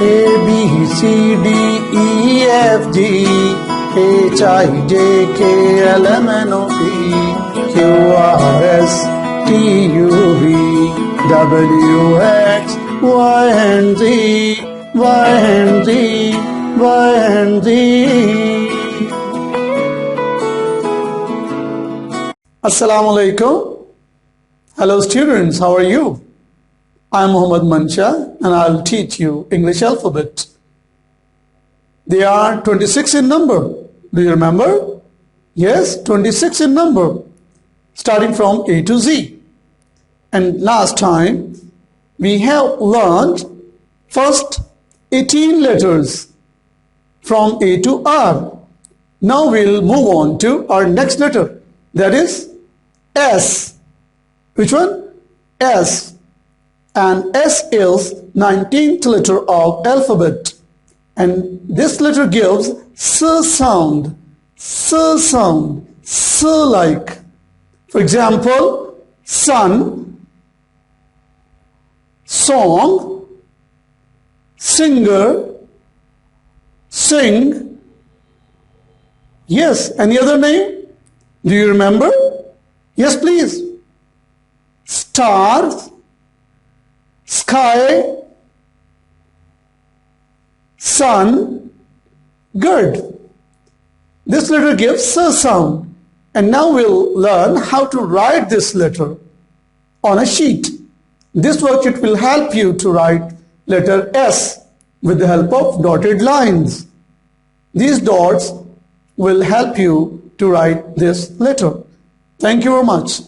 A, B, C, D, E, F, G, H, I, J, K, L, M, N, O, P, Q, R, S, T, U, V, W, X, Y, and Z, Y, and Z, Y, and Z. Assalamu alaikum. Hello students, how are you? I'm Muhammad Mansha and I'll teach you English alphabet. They are 26 in number. Do you remember? Yes, 26 in number, starting from A to Z. And last time we have learned first 18 letters from A to R. Now we'll move on to our next letter, that is S. Which one? S. And S is 19th letter of alphabet. And this letter gives S sound. S sound. S like. For example, sun, song, singer, sing. Yes, any other name? Do you remember? Yes, please. Stars, sky, sun, good. This letter gives S sound. And now we'll learn how to write this letter on a sheet. This worksheet will help you to write letter S with the help of dotted lines. These dots will help you to write this letter. Thank you very much.